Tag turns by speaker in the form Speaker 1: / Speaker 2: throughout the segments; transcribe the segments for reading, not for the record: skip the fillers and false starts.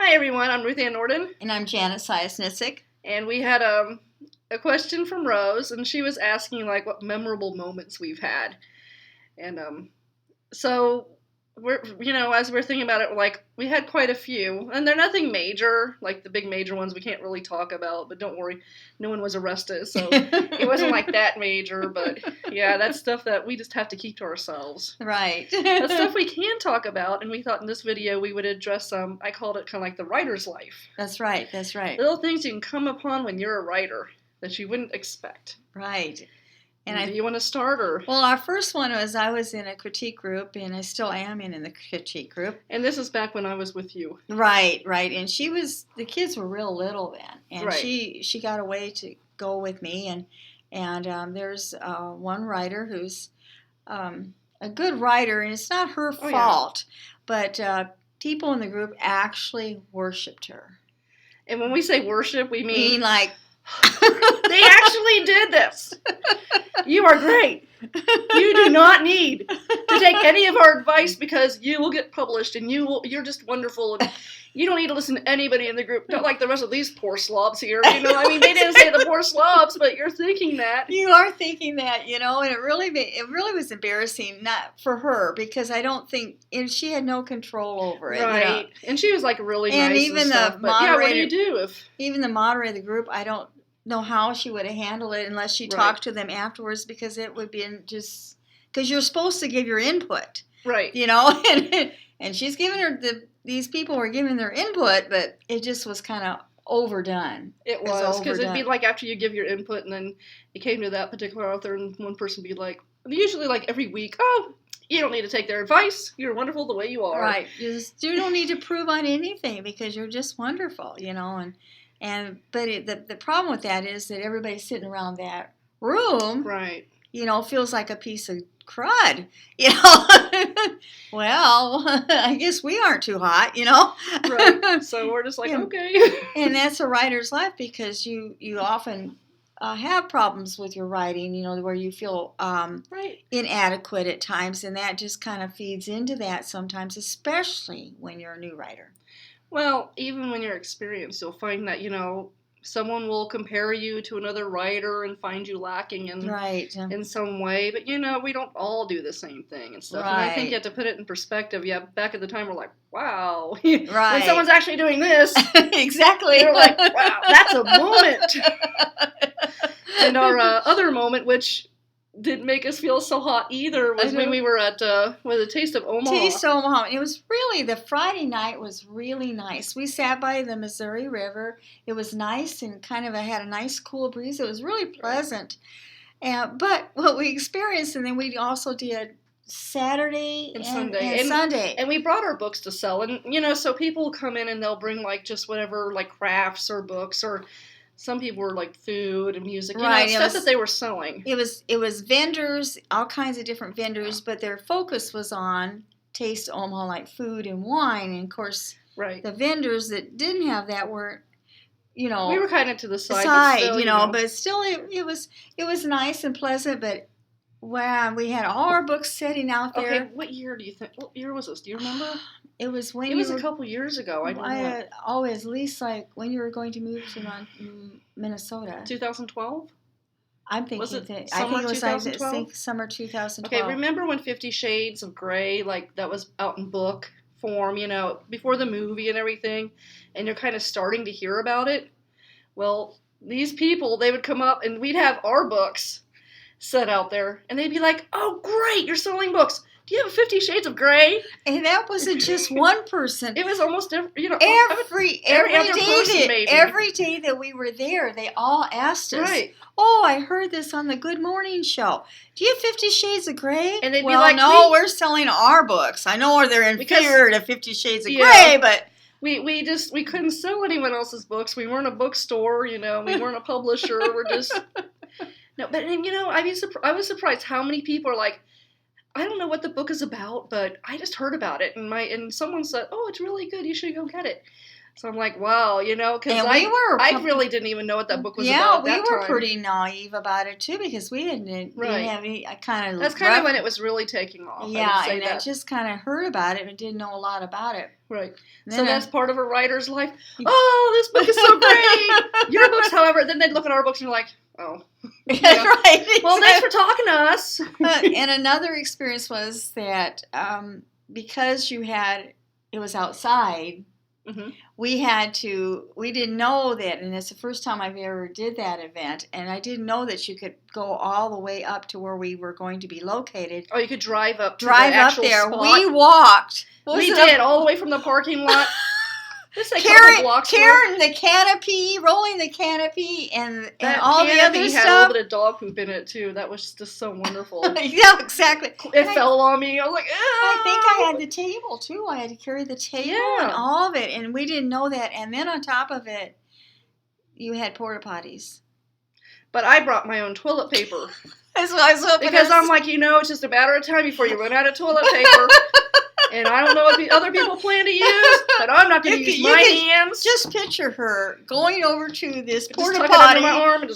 Speaker 1: Hi everyone, I'm Ruth Ann Norden,
Speaker 2: And I'm Janet Siasnitzik.
Speaker 1: and we had a question from Rose, and she was asking like what memorable moments we've had, and so we're as we're thinking about it, like we had quite a few, and they're nothing major, like the big major ones we can't really talk about, but don't worry, no one was arrested, so it wasn't like that major, but yeah, that's stuff that we just have to keep to ourselves.
Speaker 2: Right.
Speaker 1: That's stuff we can talk about, and we thought in this video we would address I called it kind of like the writer's life.
Speaker 2: That's right. That's right.
Speaker 1: Little things you can come upon when you're a writer that you wouldn't expect.
Speaker 2: Right.
Speaker 1: And do you want to start, or?
Speaker 2: Well, our first one was I was in a critique group, and I still am in the critique group.
Speaker 1: And this is back when I was with you.
Speaker 2: Right. And the kids were real little then, and
Speaker 1: right.
Speaker 2: she got away to go with me, and there's one writer who's a good writer, and it's not her fault, but people in the group actually worshipped her.
Speaker 1: And when we say worship, we mean
Speaker 2: like
Speaker 1: they actually did this. You are great. You do not need to take any of our advice because you will get published and you're just wonderful and you don't need to listen to anybody in the group. Not like the rest of these poor slobs here. I mean, they didn't say the poor slobs, but you're thinking that.
Speaker 2: You are thinking that, and it really was embarrassing, not for her, because I don't think, and she had no control over it.
Speaker 1: Right. And she was like really
Speaker 2: and
Speaker 1: nice
Speaker 2: even
Speaker 1: and stuff,
Speaker 2: the
Speaker 1: but
Speaker 2: moderator,
Speaker 1: what do you do if
Speaker 2: even the moderator of the group, I don't know how she would have handled it unless she talked to them afterwards, because it would be just because you're supposed to give your input,
Speaker 1: right?
Speaker 2: And she's giving these people were giving their input, but it just was kind of overdone.
Speaker 1: It was because it'd be like after you give your input, and then it came to that particular author, and one person would be like, usually like every week, oh, you don't need to take their advice. You're wonderful the way you are.
Speaker 2: Right. You don't need to prove on anything because you're just wonderful, But the problem with that is that everybody sitting around that room,
Speaker 1: right?
Speaker 2: Feels like a piece of crud, Well, I guess we aren't too hot,
Speaker 1: Right. So we're just like, okay.
Speaker 2: And that's a writer's life, because you often have problems with your writing, where you feel inadequate at times, and that just kind of feeds into that sometimes, especially when you're a new writer.
Speaker 1: Well, even when you're experienced, you'll find that, someone will compare you to another writer and find you lacking in some way. But, we don't all do the same thing and stuff.
Speaker 2: Right.
Speaker 1: And I think you have to put it in perspective. Yeah, back at the time, we're like, wow.
Speaker 2: Right.
Speaker 1: When someone's actually doing this.
Speaker 2: Exactly.
Speaker 1: You're like, wow, that's a moment. And our other moment, which didn't make us feel so hot either, was when we were at the Taste of Omaha.
Speaker 2: Taste of Omaha. It was really, the Friday night was really nice. We sat by the Missouri River. It was nice and kind of had a nice cool breeze. It was really pleasant. But what we experienced, and then we also did Saturday and Sunday.
Speaker 1: And we brought our books to sell. And, so people come in and they'll bring like just whatever, like crafts or books, or some people were like food and music, stuff that they were selling.
Speaker 2: It was vendors, all kinds of different vendors, but their focus was on Taste of Omaha, like food and wine. And of course, the vendors that didn't have that were, we
Speaker 1: were kind of to the side,
Speaker 2: but still, it was nice and pleasant. But wow, we had all our books sitting out there.
Speaker 1: Okay, what year do you think? What year was this? Do you remember?
Speaker 2: It was when
Speaker 1: it was a couple years ago. I
Speaker 2: always, at least like when you were going to move to Minnesota.
Speaker 1: 2012.
Speaker 2: I'm thinking.
Speaker 1: Was it
Speaker 2: summer
Speaker 1: 2012?
Speaker 2: I think summer 2012.
Speaker 1: Okay, remember when 50 Shades of Grey, like that was out in book form, before the movie and everything, and you're kind of starting to hear about it? Well, these people, they would come up and we'd have our books set out there, and they'd be like, "Oh, great, you're selling books. Do you have 50 Shades of Grey?"
Speaker 2: And that wasn't just one person.
Speaker 1: It was almost every
Speaker 2: day that we were there, they all asked us,
Speaker 1: right.
Speaker 2: "Oh, I heard this on the Good Morning Show. Do you have 50 Shades of Grey?"
Speaker 1: And they'd be like,
Speaker 2: "No, we're selling our books. I know they're inferior to 50 Shades of Grey, but
Speaker 1: we couldn't sell anyone else's books. We weren't a bookstore, we weren't a publisher. We're just no. But I was surprised how many people are like, I don't know what the book is about, but I just heard about it, and someone said, "Oh, it's really good. You should go get it." So I'm like, wow, because
Speaker 2: And
Speaker 1: I really didn't even know what that book was about at that
Speaker 2: we were
Speaker 1: time.
Speaker 2: pretty naive about it too because we didn't
Speaker 1: Right.
Speaker 2: have any kind of.
Speaker 1: That's kind of when it was really taking off.
Speaker 2: Yeah,
Speaker 1: I would say
Speaker 2: and
Speaker 1: that.
Speaker 2: I just kind of heard about it and didn't know a lot about it.
Speaker 1: Right.
Speaker 2: Then
Speaker 1: So that's part of a writer's life. Oh, this book is so great. Your books, however, then they'd look at our books and you're like, oh. Yeah.
Speaker 2: Right.
Speaker 1: Well, thanks for talking to us.
Speaker 2: And another experience was that because it was outside.
Speaker 1: Mm-hmm.
Speaker 2: We didn't know that, and it's the first time I've ever did that event, and I didn't know that you could go all the way up to where we were going to be located.
Speaker 1: Oh, you could drive up to the actual
Speaker 2: there.
Speaker 1: spot.
Speaker 2: We walked.
Speaker 1: We did, all the way from the parking lot.
Speaker 2: Carrying the canopy, rolling the canopy, and all the other stuff.
Speaker 1: Had a little bit of dog poop in it, too. That was just so wonderful.
Speaker 2: Yeah, exactly.
Speaker 1: It fell on me. I was like,
Speaker 2: I think I had the table, too. I had to carry the table and all of it, and we didn't know that. And then on top of it, you had porta potties.
Speaker 1: But I brought my own toilet paper.
Speaker 2: That's what I was hoping.
Speaker 1: Because I'm like, it's just a matter of time before you run out of toilet paper. And I don't know what the other people plan to use, but I'm not going to use my hands.
Speaker 2: Just picture her going over to this porta
Speaker 1: potty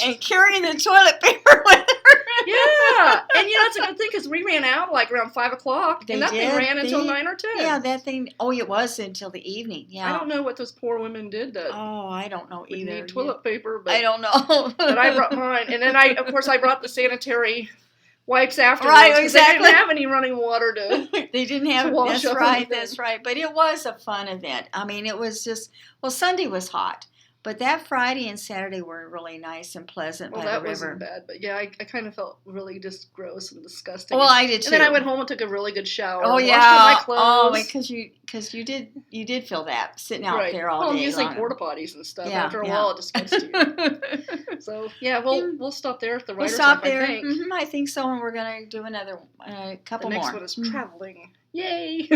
Speaker 2: and carrying the toilet paper with her.
Speaker 1: Yeah, and it's a good thing because we ran out like around 5 o'clock, and that thing ran until 9 or 10.
Speaker 2: Yeah, that thing. Oh, it was until the evening. Yeah.
Speaker 1: I don't know what those poor women did.
Speaker 2: I don't know either.
Speaker 1: Need toilet paper, but
Speaker 2: I don't know.
Speaker 1: But I brought mine, and then I brought the sanitary wipes afterwards.
Speaker 2: Right, exactly.
Speaker 1: They didn't have any running water
Speaker 2: They didn't have.
Speaker 1: Wash up
Speaker 2: That's right. But it was a fun event. I mean, it was just. Well, Sunday was hot. But that Friday and Saturday were really nice and pleasant by the river. Well, that wasn't
Speaker 1: bad, but yeah, I kind of felt really just gross and disgusting.
Speaker 2: Well, I did too.
Speaker 1: And then I went home and took a really good shower.
Speaker 2: Oh yeah,
Speaker 1: washed my clothes.
Speaker 2: Because you did feel that sitting out there all
Speaker 1: day.
Speaker 2: Well,
Speaker 1: I'm using porta potties and stuff. Yeah, after a while, it just gets to you. So yeah, we'll stop there at the writer's life, I think.
Speaker 2: Mm-hmm, I think so, and we're gonna do another couple more.
Speaker 1: The next one is traveling. Yay!